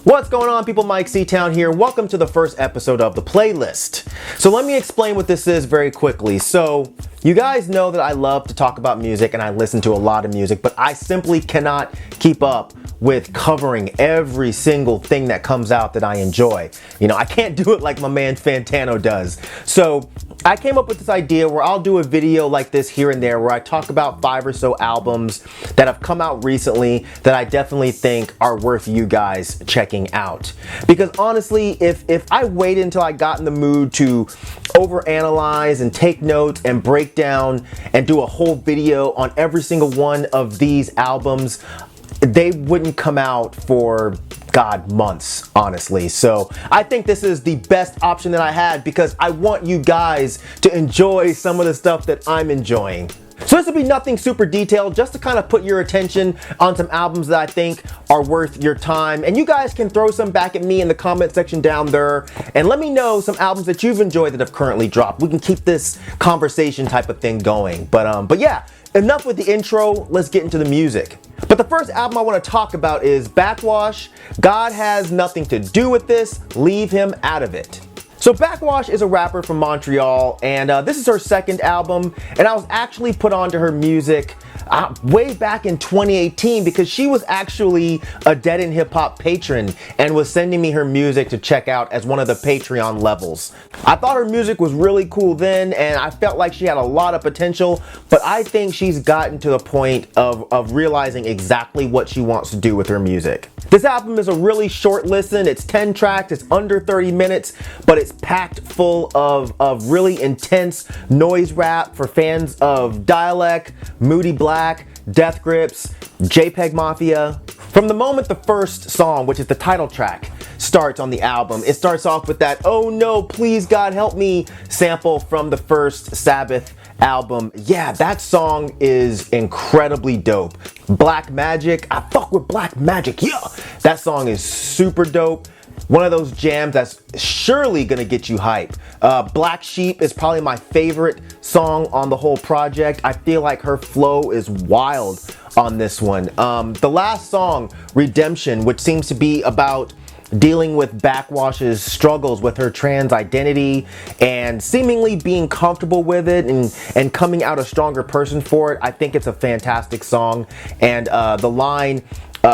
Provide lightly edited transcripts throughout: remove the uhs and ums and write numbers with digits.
What's going on, people? Myke C-Town here. Welcome to the first episode of the playlist. So let me explain what this is very quickly. So you guys know that I love to talk about music and I listen to a lot of music, but I simply cannot keep up with covering every single thing that comes out that I enjoy. You know, I can't do it like my man Fantano does. So I came up with this idea where I'll do a video like this here and there where I talk about 5 or so albums that have come out recently that I definitely think are worth you guys checking out. Because honestly, if I waited until I got in the mood to overanalyze and take notes and break down and do a whole video on every single one of these albums, they wouldn't come out for months, honestly. So I think this is the best option that I had because I want you guys to enjoy some of the stuff that I'm enjoying. So this will be nothing super detailed, just to kind of put your attention on some albums that I think are worth your time. And you guys can throw some back at me in the comment section down there and let me know some albums that you've enjoyed that have currently dropped. We can keep this conversation type of thing going. But yeah, enough with the intro, let's get into the music. But the first album I want to talk about is BackxWash. God has nothing to do with this, leave him out of it. So BackxWash is a rapper from Montreal, and this is her second album, and I was actually put onto her music way back in 2018 because she was actually a Dead in Hip Hop patron and was sending me her music to check out as one of the Patreon levels. I thought her music was really cool then, and I felt like she had a lot of potential, but I think she's gotten to the point of realizing exactly what she wants to do with her music. This album is a really short listen. It's 10 tracks, it's under 30 minutes, but it's packed full of really intense noise rap for fans of Dialect, Moody Black, Death Grips, JPEG Mafia. From the moment the first song, which is the title track, starts on the album, it starts off with that "Oh no, please God help me" sample from the first Sabbath album. Yeah, that song is incredibly dope. Black Magic, I fuck with Black Magic, yeah! That song is super dope. One of those jams that's surely gonna get you hype. Black Sheep is probably my favorite song on the whole project. I feel like her flow is wild on this one. The last song, Redemption, which seems to be about dealing with BackxWash's struggles with her trans identity and seemingly being comfortable with it and coming out a stronger person for it. I think it's a fantastic song. And the line,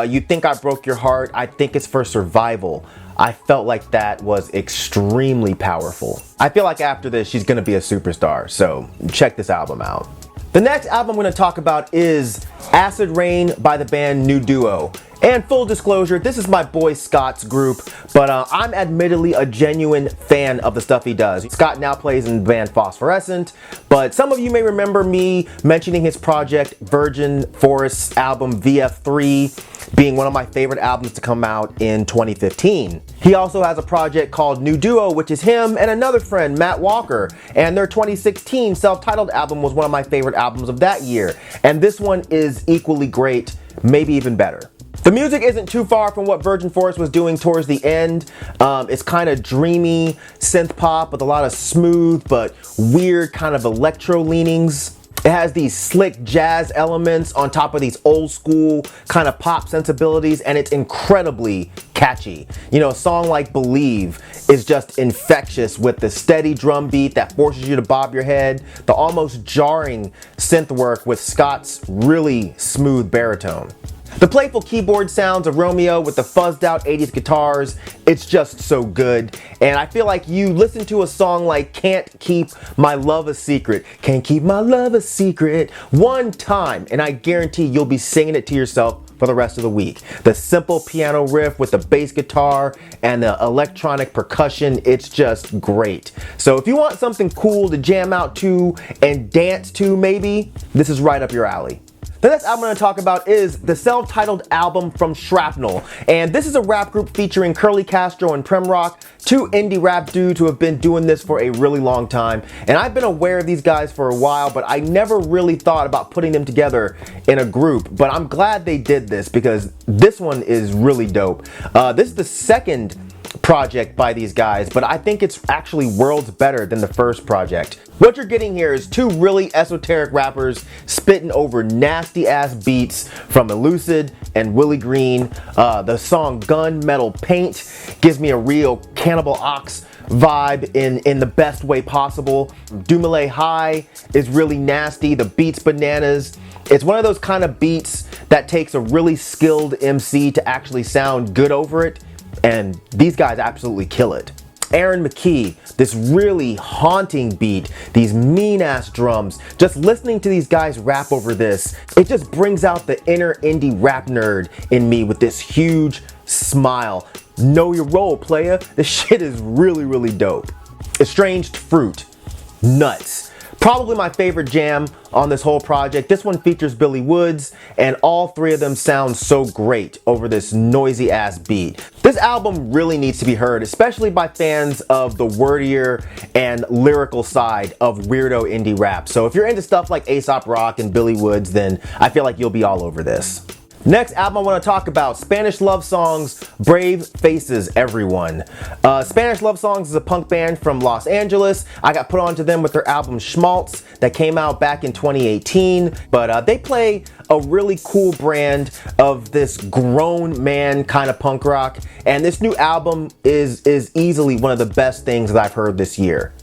"You think I broke your heart, I think it's for survival." I felt like that was extremely powerful. I feel like after this, she's gonna be a superstar, so check this album out. The next album I'm gonna talk about is Acid Rain by the band New Duo. And full disclosure, this is my boy Scott's group, but I'm admittedly a genuine fan of the stuff he does. Scott now plays in the band Phosphorescent, but some of you may remember me mentioning his project Virgin Forest's album VF3 being one of my favorite albums to come out in 2015. He also has a project called New Duo, which is him and another friend, Matt Walker, and their 2016 self-titled album was one of my favorite albums of that year. And this one is equally great, maybe even better. The music isn't too far from what Virgin Forest was doing towards the end. It's kind of dreamy synth pop with a lot of smooth but weird kind of electro leanings. It has these slick jazz elements on top of these old school kind of pop sensibilities, and it's incredibly catchy. You know, a song like Believe is just infectious with the steady drum beat that forces you to bob your head, the almost jarring synth work with Scott's really smooth baritone. The playful keyboard sounds of Romeo with the fuzzed out 80s guitars, it's just so good. And I feel like you listen to a song like Can't Keep My Love a Secret, Can't Keep My Love a Secret one time, and I guarantee you'll be singing it to yourself for the rest of the week. The simple piano riff with the bass guitar and the electronic percussion, it's just great. So if you want something cool to jam out to and dance to maybe, this is right up your alley. The next album I'm going to talk about is the self-titled album from Shrapknel, and this is a rap group featuring Curly Castro and Premrock, two indie rap dudes who have been doing this for a really long time, and I've been aware of these guys for a while, but I never really thought about putting them together in a group, but I'm glad they did this because this one is really dope. This is the second project by these guys, but I think it's actually worlds better than the first project. What you're getting here is two really esoteric rappers spitting over nasty ass beats from Elucid and Willie Green. The song Gun Metal Paint gives me a real Cannibal Ox vibe in the best way possible. Dumile High is really nasty. The beat's bananas. It's one of those kind of beats that takes a really skilled MC to actually sound good over it, and these guys absolutely kill it. Aaron McKee, this really haunting beat, these mean ass drums. Just listening to these guys rap over this, it just brings out the inner indie rap nerd in me with this huge smile. Know your role, playa. This shit is really, really dope. Estranged Fruit, nuts. Probably my favorite jam on this whole project. This one features Billy Woods, and all three of them sound so great over this noisy ass beat. This album really needs to be heard, especially by fans of the wordier and lyrical side of weirdo indie rap. So if you're into stuff like Aesop Rock and Billy Woods, then I feel like you'll be all over this. Next album I want to talk about, Spanish Love Songs, Brave Faces Everyone. Spanish Love Songs is a punk band from Los Angeles. I got put onto them with their album Schmaltz that came out back in 2018. But they play a really cool brand of this grown man kind of punk rock. And this new album is easily one of the best things that I've heard this year.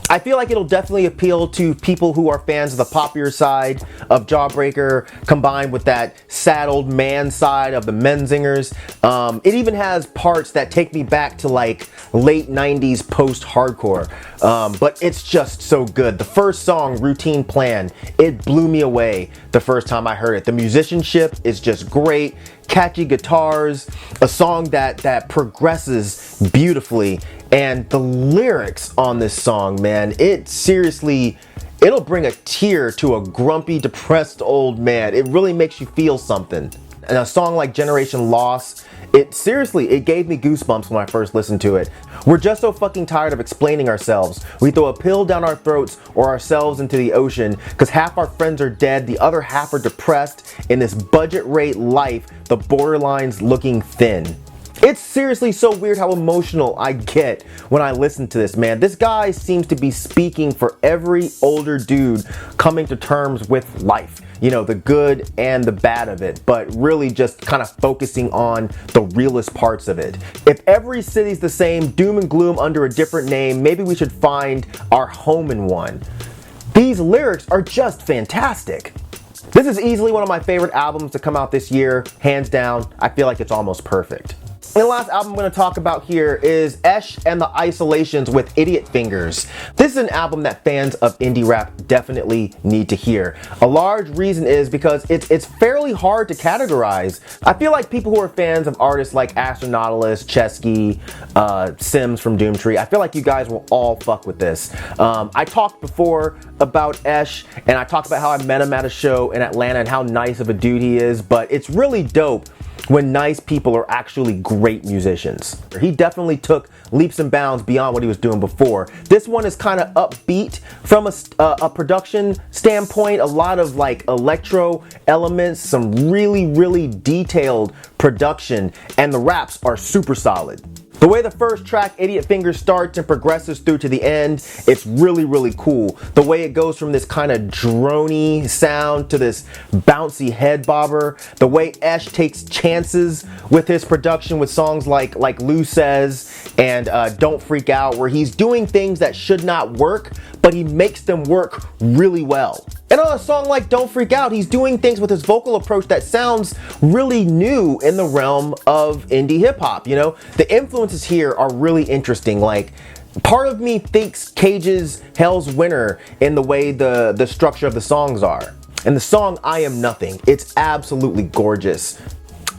I feel like it'll definitely appeal to people who are fans of the poppier side of Jawbreaker combined with that sad old man side of the Menzingers. It even has parts that take me back to like late 90s post-hardcore, but it's just so good. The first song, Routine Plan, it blew me away the first time I heard it. The musicianship is just great. Catchy guitars, a song that progresses beautifully, and the lyrics on this song, man, it'll bring a tear to a grumpy, depressed old man. It really makes you feel something. And a song like Generation Loss, it gave me goosebumps when I first listened to it. We're just so fucking tired of explaining ourselves. We throw a pill down our throats or ourselves into the ocean because half our friends are dead, the other half are depressed. In this budget rate life, the borderline's looking thin. It's seriously so weird how emotional I get when I listen to this, man. This guy seems to be speaking for every older dude coming to terms with life. You know, the good and the bad of it, but really just kind of focusing on the realest parts of it. If every city's the same, doom and gloom under a different name, maybe we should find our home in one. These lyrics are just fantastic. This is easily one of my favorite albums to come out this year, hands down. I feel like it's almost perfect. And the last album I'm going to talk about here is Esh and the Isolations with Idiot Fingers. This is an album that fans of indie rap definitely need to hear. A large reason is because it's fairly hard to categorize. I feel like people who are fans of artists like Astronautilus, Chesky, Sims from Doomtree, I feel like you guys will all fuck with this. I talked before about Esh, and I talked about how I met him at a show in Atlanta and how nice of a dude he is, but it's really dope when nice people are actually great musicians. He definitely took leaps and bounds beyond what he was doing before. This one is kind of upbeat from a production standpoint, a lot of like electro elements, some really, really detailed production, and the raps are super solid. The way the first track, Idiot Fingers, starts and progresses through to the end, it's really, really cool. The way it goes from this kind of droney sound to this bouncy head bobber. The way Esh takes chances with his production with songs like Lou Says and Don't Freak Out, where he's doing things that should not work, but he makes them work really well. And on a song like Don't Freak Out, he's doing things with his vocal approach that sounds really new in the realm of indie hip hop, you know? The influences here are really interesting. Like, part of me thinks Cage's Hell's Winter in the way the structure of the songs are. And the song I Am Nothing, it's absolutely gorgeous.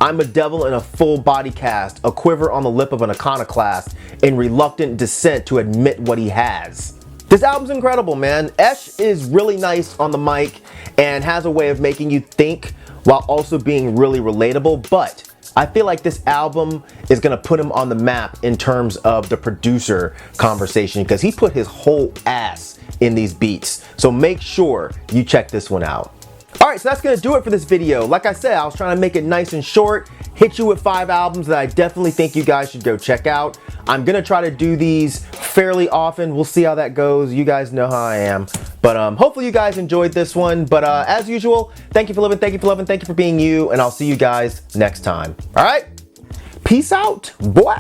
I'm a devil in a full body cast, a quiver on the lip of an iconoclast, in reluctant descent to admit what he has. This album's incredible, man. Esh is really nice on the mic and has a way of making you think while also being really relatable, but I feel like this album is gonna put him on the map in terms of the producer conversation because he put his whole ass in these beats. So make sure you check this one out. Alright, so that's gonna do it for this video. Like I said, I was trying to make it nice and short, hit you with 5 albums that I definitely think you guys should go check out. I'm gonna try to do these fairly often. We'll see how that goes. You guys know how I am. But hopefully you guys enjoyed this one. But as usual, thank you for living, thank you for loving, thank you for being you, and I'll see you guys next time. All right? Peace out, boy.